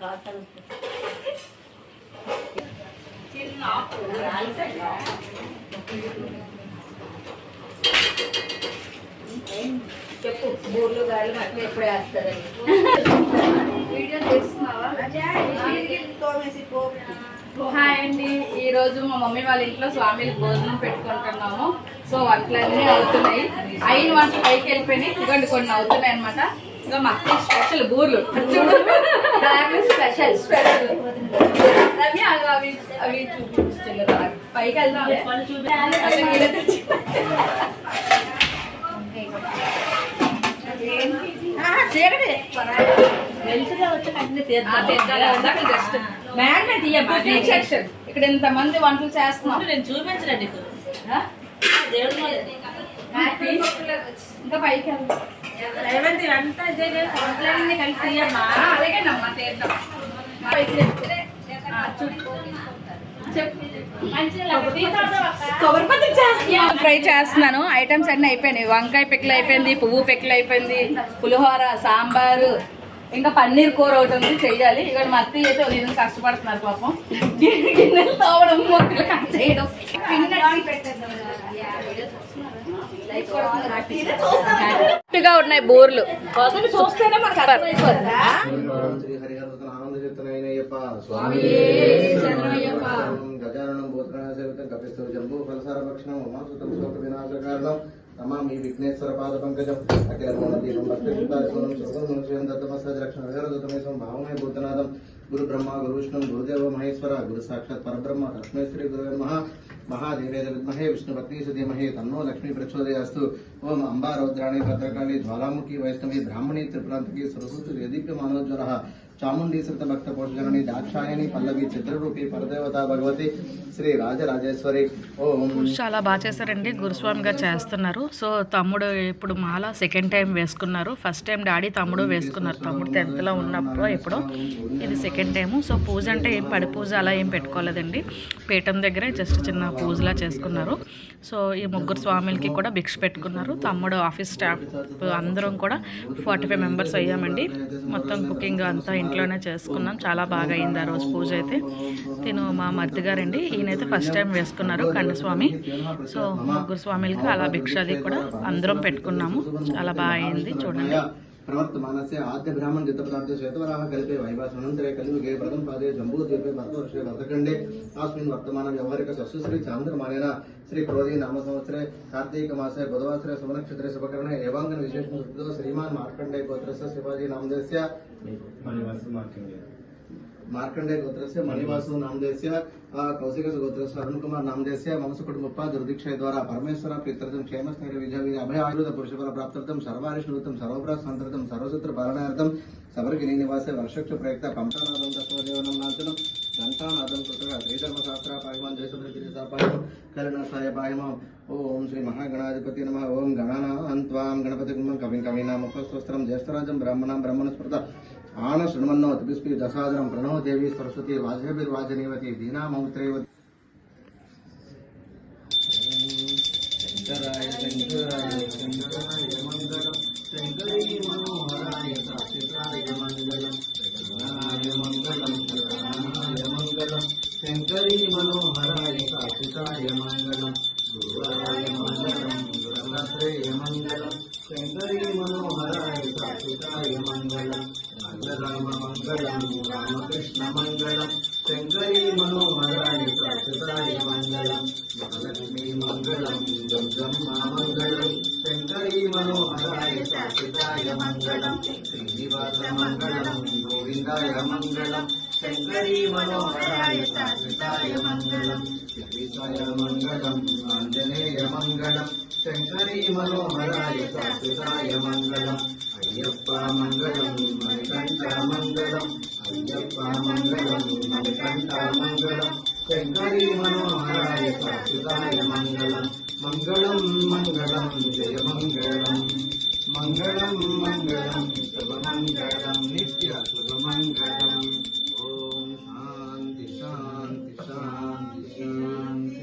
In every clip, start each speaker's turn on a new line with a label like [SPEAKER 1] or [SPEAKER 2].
[SPEAKER 1] చెప్పు బూర్లు గాయలు మట్టి ఎప్పుడు వేస్తారని వీడియో చేస్తున్నావా? హాయ్ అండి, ఈరోజు మా మమ్మీ వాళ్ళ ఇంట్లో స్వామికి భోజనం పెట్టుకుంటున్నాము. సో వంటలన్నీ అవుతున్నాయి. అయిన వంటలు పైకి వెళ్ళిపోయినాయి, ఇవ్వండి కొన్ని అవుతున్నాయి అనమాట. ఇంకా మా అక్క స్పెషల్ బూర్లు స్పెషల్ స్పెషల్ అవి అవి అవి చూపిస్తుంది కదా. పైకి వెళ్దాం ఇక్కడ ఇంత మంది వంటలు చేస్తున్నాం. నేను చూపించండి ఇంకా పైకి అలాగేనమ్మా తీద్దాం. ఫ్రై చేస్తున్నాను. ఐటమ్స్ అన్ని అయిపోయినాయి. వంకాయ పిక్కలు అయిపోయింది, పువ్వు పిక్కలు అయిపోయింది, పులిహోర, సాంబారు, ఇంకా పన్నీర్ కూర ఒకటి ఉంది చెయ్యాలి. ఇక్కడ మా అత్తయ్య అయితే నేను కష్టపడుతున్నారు పాపం. గిన్నెలు తోవడం, మొక్కలు కట్ చేయడం. గా ఉన్నాయి బోర్లు చూస్తేనే మాకు
[SPEAKER 2] గజానం భూతగణాసేవితం కపిస్తు జంబూ ఫలసార భక్షణం ఉమాసుతం శోక వినాశ కారణం తమామి విఘ్నేశ్వర పాద పంకజం అఖిల దీపం భక్తిం శుభం దత్తమస్స రక్షణ విహరదతమేశం భావమే భూతనాథం గురు బ్రహ్మ గురు విష్ణు గురుదేవ మహేశ్వర గురు సాక్షాత్ పరబ్రహ్మ తస్మై శ్రీ గురువే నమః महादेवे विद्महे विष्णुपत्नी धीमहि तन्नो लक्ष्मी प्रचोदयास्तु। ओम अंबा रौद्राणी भद्रकाली ज्वालामुखी वैष्णवी ब्राह्मणी त्रिपुरांतकी सरस्वती वेदीप्य मानोज्वरः चामुंडी सृत भक्त पोषजननी दाक्षायणी पल्लवी चित्ररूपी परदेवता भगवती శ్రీ రాజరాజేశ్వరి.
[SPEAKER 3] చాలా బాగా చేశారండి. గురుస్వామి గారు చేస్తున్నారు. సో తమ్ముడు ఇప్పుడు మాల సెకండ్ టైం వేసుకున్నారు. ఫస్ట్ టైం డాడీ తమ్ముడు వేసుకున్నారు. తమ్ముడు 10th లో ఉన్నప్పుడు ఎప్పుడో, ఇది సెకండ్ టైము. సో పూజ అంటే ఏం పడి పూజ అలా ఏం పెట్టుకోలేదండి. పీఠం దగ్గరే జస్ట్ చిన్న పూజలా చేసుకున్నారు. సో ఈ ముగ్గురు స్వామిలకి కూడా భిక్ష పెట్టుకున్నారు. తమ్ముడు ఆఫీస్ స్టాఫ్ అందరం కూడా 45 మెంబర్స్ అయ్యామండి. మొత్తం కుకింగ్ అంతా ఇంట్లోనే చేసుకున్నాం. చాలా బాగా అయింది ఆ రోజు పూజ అయితే. తిను మా మరిది గారండి, ఈయనైతే ఫస్ట్ టైం వేసుకున్నారు కన్నస్వామి. సో ముగ్గురు స్వామిలకి అలా భిక్ష అది కూడా అందరం పెట్టుకున్నాము. చాలా బాగా అయింది చూడండి.
[SPEAKER 2] प्रवर्तमानस्य आद्य ब्राह्मण जितपदार्थे श्वेतवराह कल्पे वैवासनन्तरे कलियुगे प्रथम पादे जम्बूद्वीपे भरतवर्षे भरतखण्डे अस्मिन् वर्तमान व्यवहारिक सस्यश्री चान्द्रमानेन श्री क्रोधी नाम संवत्सरे कार्तिक मासे बुधवासरे शुभनक्षत्रे शुभकरणे एवाङ्गन विशेषणो श्रीमान् मार्कण्डे गोत्रस्य शिवाजी नामधेयस्य मार्कंडे गोत्रस्य मणिवासु नामधेयस्य कौशिक गोत्रस्य अरुण कुमार नामधेयस्य मम कुटुंब दुर्दीक्षय द्वारा परमेश्वर प्रीत्यर्थं क्षेमस्थैर्य विजय अभय आयुध पुरुषफल प्राप्त्यर्थं सर्वारिष्णुतं सर्वप्रास संततं सर्वसूत्र पालनार्थं सबरगिरि निवासे वर्षक्ष प्रयुक्त पंचानादं दशवदेवनं नाचनं घंटानादं कृतः श्रीधर्मशास्त्र पायमान् जयसुंदरगिरिसापायं करुणासाय पायमाम् ओम श्री महागणाधिपति नमः। ओम गणानां त्वां गणपतिं कविं कवीनामुपस्वस्त्रं ज्येष्ठराजं ब्राह्मणां ब्रह्मणस्पृत आन शृण्वन्नो तपिस्पि दशादरं प्रणो देवी सरस्वती वाजभिर्वाजनीवती दीनामौत्रेवती। शंकराय शंकराय शंकराय मंगलम शंकरी मनोहराय साक्षिताय मंगलम शंकराय मंगलम शंकराय मंगलम शंकरी मनोहराय साक्षिताय मंगलम गुरुवाय मंगलम गुरुरत्नत्रय मंगलम शंकरी मनोहराय साक्षिताय मंगलम राम मंगलम रामकृष्ण मंगलम शंकरी मनोहराय साक्षिताय मंगलम महालक्ष्मी मंगलम जगदम्बा मंगलम शंकरी मनोहराय साक्षिताय मंगलम श्रीनिवास मंगलम गोविंदाय मंगलम शंकरी मनोहराय साक्षिताय मंगलम श्रीशाय मंगलम आंजनेय मंगलम शंकरी मनोहराय साक्षिताय मंगलम अय्यप्पा मंगलम मणिकंठ मंगलम अय्यप्पा मंगलम मणिकंठ मंगलम शंकरी मनोहराय साक्षिताय मंगलम मंगलम मंगलम जय मंगलम मंगलम मंगलम शुभ मंगलम नित्य शुभ मंगलम। ओम शांति शांति शांति शांति।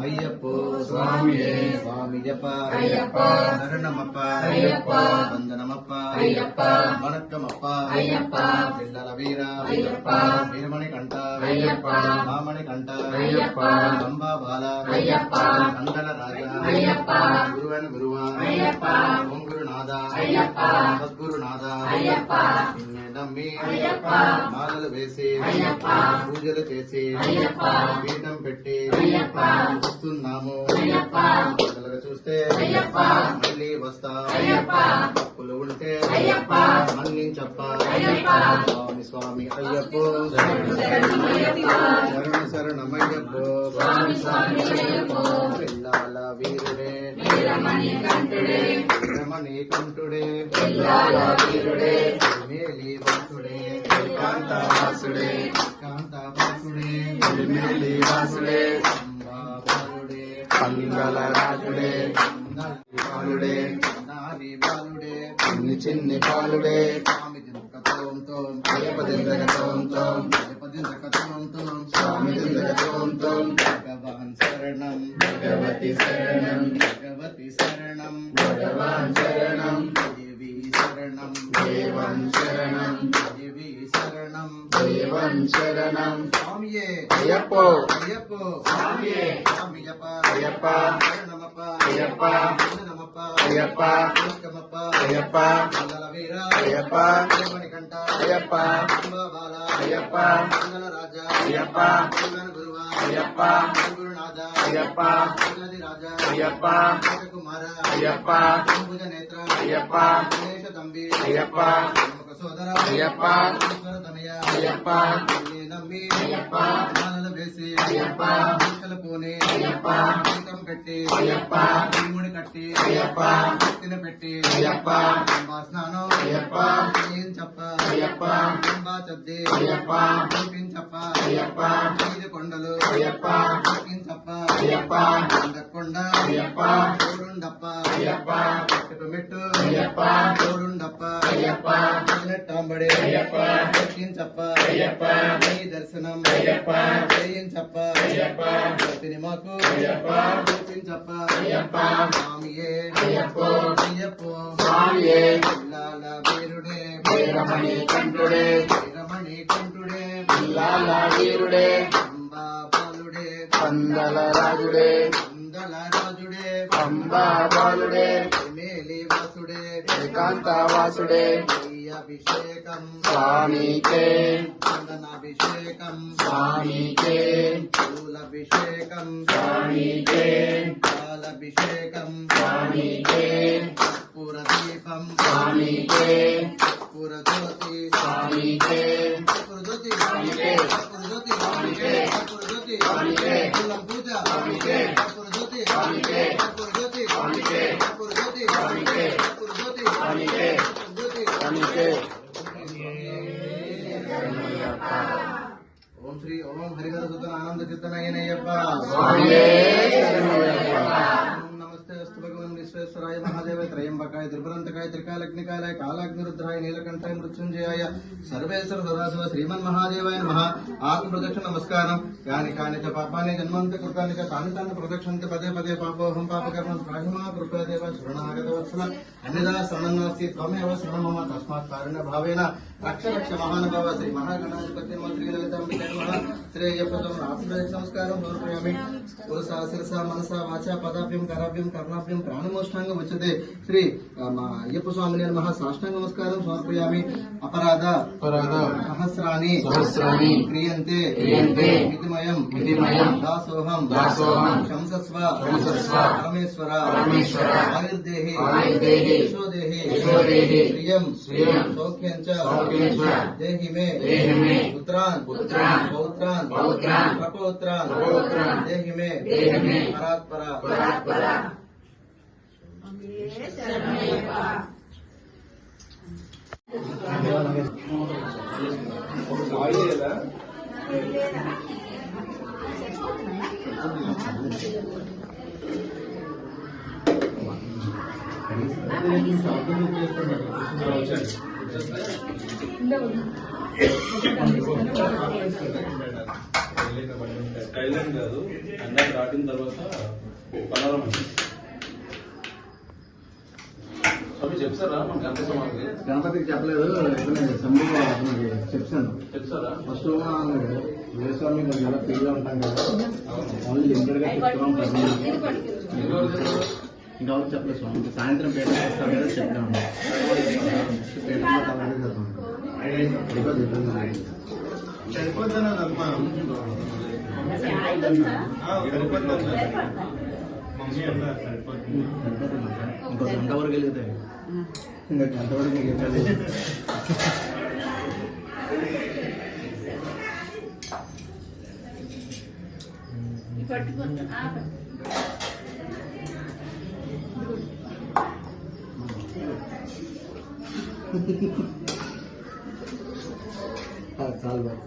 [SPEAKER 2] अय्यप्पो स्वामिये स्वामियप्पा अय्यप्पा शरणमप्पा अय्यप्पा वंदनमप्पा अय्यप्पा वणक्कमप्पा అయ్యప్ప పిల్లల వీర అయ్యప్ప వీరమణి కంట అయ్యప్ప మామణి కంట అయ్యప్ప దంబా బాల అయ్యప్ప కందల రాజా అయ్యప్ప గురువైన గురువ అయ్యప్ప ఓం గురునాథ అయ్యప్ప సద్గురునాథ అయ్యప్ప నమ్మి అయ్యప్ప మాలలు వేసి అయ్యప్ప పూజలు చేసి అయ్యప్ప పీఠం పెట్టి అయ్యప్ప వస్తున్నాము అయ్యప్ప చూస్తే అయ్యప్ప మళ్ళీ వస్తా అయ్యప్ప తప్పులు ఉంటే అయ్యప్ప మన్నించప్ప అయ్యప్ప స్వామి స్వామి అయ్యప్ప శరణ శరణమయ్యప్ప స్వామి స్వామి అయ్యప్ప పిల్లాల వీరుడే వీరమణి కంఠుడే పిల్లాల వీరుడే మేలి వాసుడే కాంతవాసుడే మేలి వాసుడే బాలుడే పంగల రాజుడే బాలుడే నారి బాలుడే చిన్ని బాలుడే స్వామి దిందకతోంతో అయ్యపదిందకతోంతో స్వామి దిందకతోంతో భగవాన్ శరణం భగవతి శరణం భగవతి శరణం భగవాన్ శరణం దేవి శరణం దేవం శరణం దేవి శరణం దేవం శరణం స్వామియే అయ్యప్ప అయ్యప్ప స్వామియే స్వామియప్ప అయ్యప్ప శరణమప్ప అయ్యప్ప శరణమప్ప అయ్యప్ప శరణమప్ప అయ్యప్ప మంగళ వీర అయ్యప్ప వీరమణి కంఠ అయ్యప్ప బాల అయ్యప్ప మంగళ రాజా అయ్యప్ప గురువ అయ్యప్ప గురునాథ అయ్యప్ప రాజా అయ్యప్ప కుమార అయ్యప్ప భుజ నేత్ర అయ్యప్ప గణేశ తంబి అయ్యప్ప సోదర అయ్యప్ప తనయ అయ్యప్ప నమ్మి అయ్యప్ప మాలలు వేసి అయ్యప్ప పూనే అయ్యప్ప పీఠం పెట్టి అయ్యప్ప భీముడి కట్టి అయ్యప్ప తిన పెట్టి అయ్యప్ప స్నానం అయ్యప్ప ఏం చెప్ప అయ్యప్ప చద్ది అయ్యప్ప చెప్ప అయ్యప్ప ఐదు కొండలు అయ్యప్ప చెప్ప అయ్యప్ప కొండ అయ్యప్ప తోడుండప్ప అయ్యప్ప మెట్టు అయ్యప్ప తోడుండప్ప అయ్యప్ప నెట్టాంబడి అయ్యప్ప చెప్ప అయ్యప్ప నీ దర్శనం అయ్యప్ప చెప్ప అయ్యప్ప మాకు అయ్యప్ప చెప్ప అయ్యప్ప స్వామియే అయ్యప్ప అయ్యప్ప స్వామియే పిల్లాల వీరుడే వీరమణి కంఠుడే వీరమణి కంఠుడే పిల్లాల వీరుడే అంబా బాలుడే పందల రాజుడే అంబా బాలుడే మేలి వాసుడే ఏకాంత వాసుడే అభిషేకం స్వామికే చందనాభిషేకం స్వామికే పూలభిషేకం స్వామికే పాలభిషేకం స్వామికే కర్పూరదీపం స్వామికే కర్పూరజ్యోతి స్వామికే కర్పూరజ్యోతి స్వామికే కర్పూరజ్యోతి స్వామికే కర్పూరజ్యోతి స్వామికే పూలం పూజ స్వామికే కర్పూరజ్యోతి స్వామికే కర్పూరజ్యోతి స్వామికే కర్పూరజ్యోతి స్వామికే కర్పూరజ్యోతి స్వామికే స్వామికే ఓం శ్రీ ఓం హరిహర సుతన ఆనంద చిత్తనయ్యనయ్యప్ప నమస్తే అస్తు భగవన్ విశ్వేశ్వరాయ మహాదేవాయ త్రయంబకాయ త్రిపురంతకాయ త్రికాలగ్నికాయ కాలాగ్నిరుద్రాయ నీలకంఠాయ మృత్యుంజయాయ సర్వేశ్వర సదాశివ శ్రీమన్ మహాదేవాయ నమః ఆత్మ ప్రదక్షిణ నమస్కారం యాని కాని చ పాపాని జన్మంత కృతాని చ తాని తాని ప్రదక్షిణంతి పదే పదే పాపోహం పాపకర్మం ప్రాహిమా కృపదేవ శరణాగత వత్సల అన్యదా శరణం నాస్తి త్వమేవ శరణం మమ తస్మాత్ కారుణ్య భావేన రక్ష రక్ష మహానుభావ శ్రీ మహాగణాధిపతి మంత్రి లలితాంబికే నమః శ్రీ అయ్యప్ప ఆత్మ నమస్కారం సమర్పయామి పురుషా శిరసా మనసా వాచా పదాభ్యం కరాభ్యం కర్ణాభ్యం ప్రాణమోష్టాంగం వచ్చతే శ్రీ అయ్యప్ప స్వామిని నమః సాష్టాంగ నమస్కారం సమర్పయామి అపరాధ సహస్రాని క్రియంతే మితిమయం దాసోహం శంసస్వ పరమేశ్వర ఆయుర్దేహి యశోదేహి శ్రియం సౌఖ్యం చ దేహి మే పుత్రాన్ పౌత్రాన్ ప్రపౌత్రాన్ దేహి మే పరాత్పర
[SPEAKER 4] థైలాండ్ కాదు అన్నీ దాటిన తర్వాత పనోరమ అవి చెప్తారా మన గణపతి స్వామికి?
[SPEAKER 2] గణపతికి చెప్పలేదు, సంబంధం చెప్తాను.
[SPEAKER 4] చెప్తారా?
[SPEAKER 2] ఫస్ట్ వేస్వామి ఎలా పెళ్ళి ఉంటాం కదా, ఓన్లీ లిమిటెడ్ గా చెప్తున్నాం. ఇంకెవరికి చెప్పలేదు స్వామి. సాయంత్రం పేట చేస్తాం కదా చెప్తాను. ఇంకో గంట వరకు వెళ్ళితే ఇంకా గంట వరకు మీకు ఎక్కలేదు. చాలు బాయ్.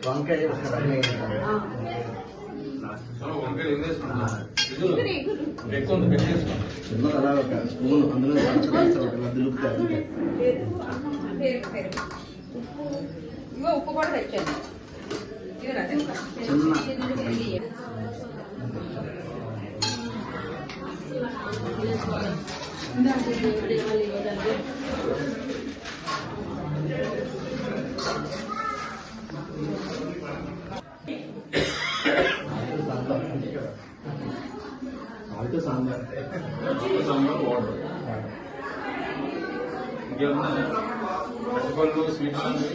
[SPEAKER 2] వంకాయ
[SPEAKER 4] వంకాయ ఏం చేసుకుంటున్నా? ఎక్కువ ఉంది, పెట్టేసుకో.
[SPEAKER 2] చిన్న అలా ఒక స్పూన్ అందులో దులుపుతారు.
[SPEAKER 1] ఉప్పు కూడా తెచ్చాను.
[SPEAKER 2] చిన్న అయితే సాంబార్
[SPEAKER 4] సాంబార్ వాటర్ ఇంకేమన్నా అరటిపళ్ళు స్వీట్ ఉంది.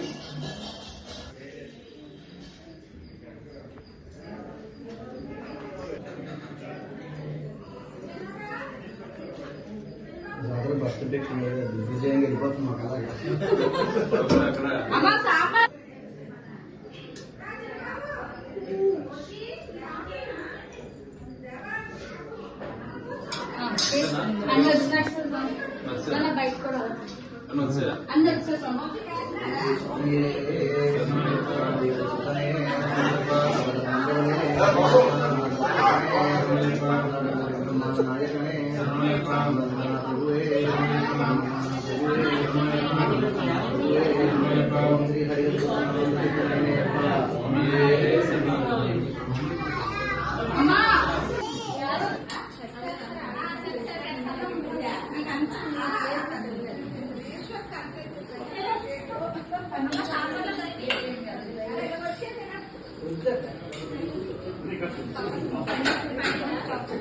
[SPEAKER 2] బర్త్డే విజయంగా వెళ్ళిపోతుంది మాకు అలాగే.
[SPEAKER 4] అక్కడ
[SPEAKER 1] బయట కూడా
[SPEAKER 4] అన్నీ వచ్చాయా?
[SPEAKER 1] అందరు వచ్చేసాము.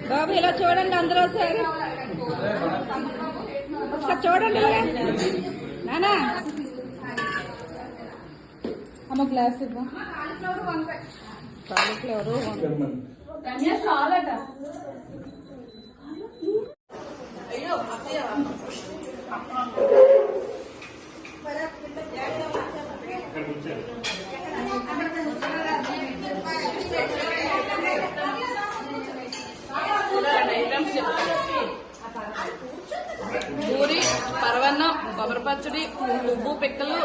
[SPEAKER 1] బాబు ఇలా చూడండి, అందరూ ఒకసారి చూడండి నానా. అమ్మ గ్లాస్ ఇవ్వ. కాలీఫ్లవరు చాలట. పూరి, పరవన్నం, కొబ్బరి పచ్చడి, ఉప్పు పిక్కలు,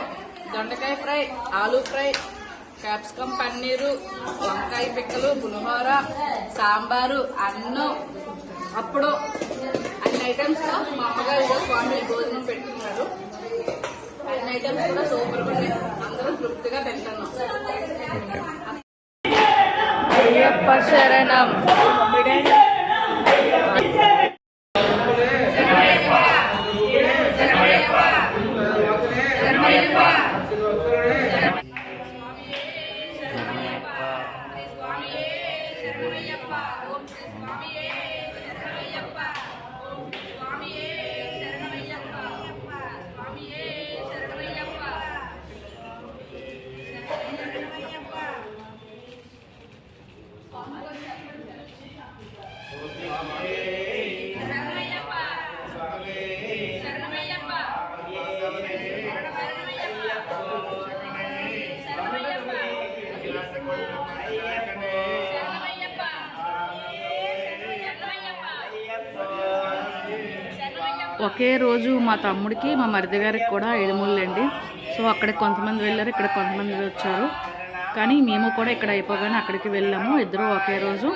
[SPEAKER 1] దొండకాయ fry, aloo fry, capsicum paneer, వంకాయ పిక్కలు, పులిహోర, సాంబారు, అన్నం, అప్పుడు అన్ని ఐటమ్స్ తో మా అమ్మగారు స్వామి భోజనం పెట్టుకున్నారు. అన్ని ఐటమ్స్ కూడా సూపర్ ఉంది. అందరూ తృప్తిగా తింటున్నాం.
[SPEAKER 3] అయ్యప్ప శరణం. ఒకే రోజు మా తమ్ముడికి మా మరిది గారికి కూడా 7 ముళ్ళండి. సో అక్కడికి కొంతమంది వెళ్ళారు, ఇక్కడ కొంతమంది వచ్చారు. కానీ మేము కూడా ఇక్కడ అయిపోగానే అక్కడికి వెళ్ళాము. ఇద్దరు ఒకే రోజు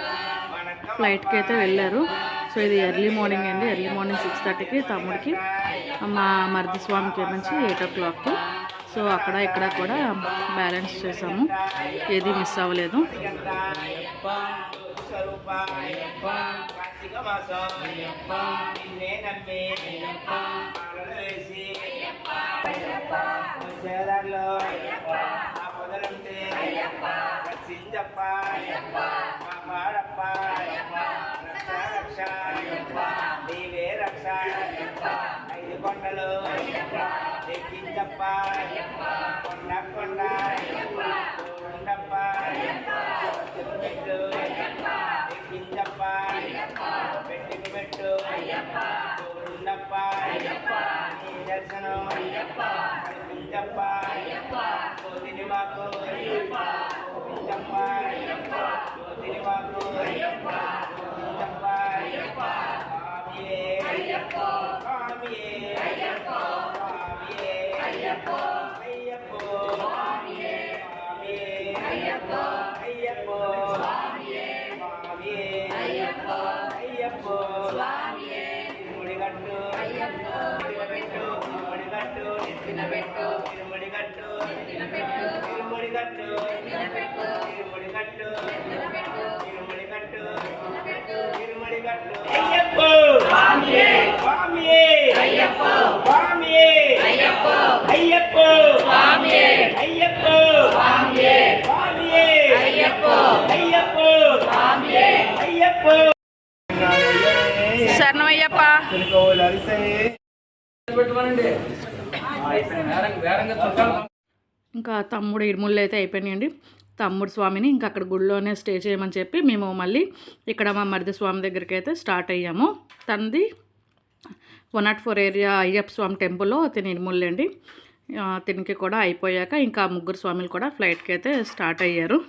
[SPEAKER 3] ఫ్లైట్కి అయితే వెళ్ళారు. సో ఇది ఎర్లీ మార్నింగ్ అండి. ఎర్లీ మార్నింగ్ 6:30కి తమ్ముడికి, మా మరిది స్వామికి నుంచి 8 o'clockకి. సో అక్కడ ఇక్కడ కూడా బ్యాలెన్స్ చేసాము, ఏది మిస్ అవ్వలేదు. శరణమయ్యప్ప. ఇంకా తమ్ముడు ఇరుముళ్ళు అయితే అయిపోయినాయండి. తమ్ముడు స్వామిని ఇంకా అక్కడ గుడిలోనే స్టే చేయమని చెప్పి మేము మళ్ళీ ఇక్కడ మా మరిది స్వామి దగ్గరికి అయితే స్టార్ట్ అయ్యాము. తనది 104 ఏరియా అయ్యప్ప స్వామి టెంపుల్లో తిని ఇరుముళ్ళండి. తినికి కూడా అయిపోయాక ఇంకా ముగ్గురు స్వామిలు కూడా ఫ్లైట్కి అయితే స్టార్ట్ అయ్యారు.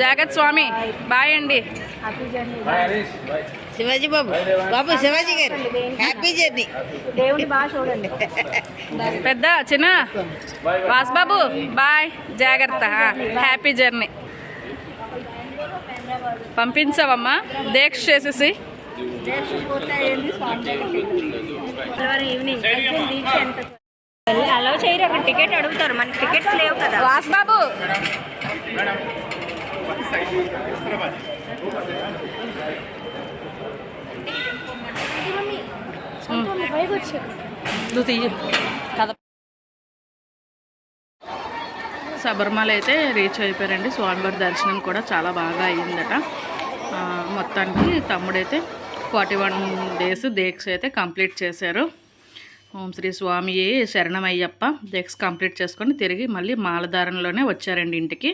[SPEAKER 3] జాగ్రత్త స్వామి, బాయ్ అండి.
[SPEAKER 5] శివాజీ బాబు, బాబు శివాజీ గారు హ్యాపీ జర్నీ. దేవుని బాగా చూడండి.
[SPEAKER 3] పెద్ద చిన్న వాసుబాబు బాయ్, జాగ్రత్త, హ్యాపీ జర్నీ. పంపించావమ్మా దీక్ష చేసేసి.
[SPEAKER 5] అలా చేయరు, అక్కడ టికెట్ అడుగుతారు, మనకి టికెట్స్ లేవు కదా.
[SPEAKER 3] వాసుబాబు నువ్వు తీయ కథ. శబరిమల అయితే రీచ్ అయిపోయారండి. స్వామివారి దర్శనం కూడా చాలా బాగా అయ్యిందట. మొత్తానికి తమ్ముడైతే 41 days దీక్ష అయితే కంప్లీట్ చేశారు. ఓం శ్రీ స్వామి శరణమయ్యప్ప దీక్ష కంప్లీట్ చేసుకొని తిరిగి మళ్ళీ మాలధారణలోనే వచ్చారండి ఇంటికి.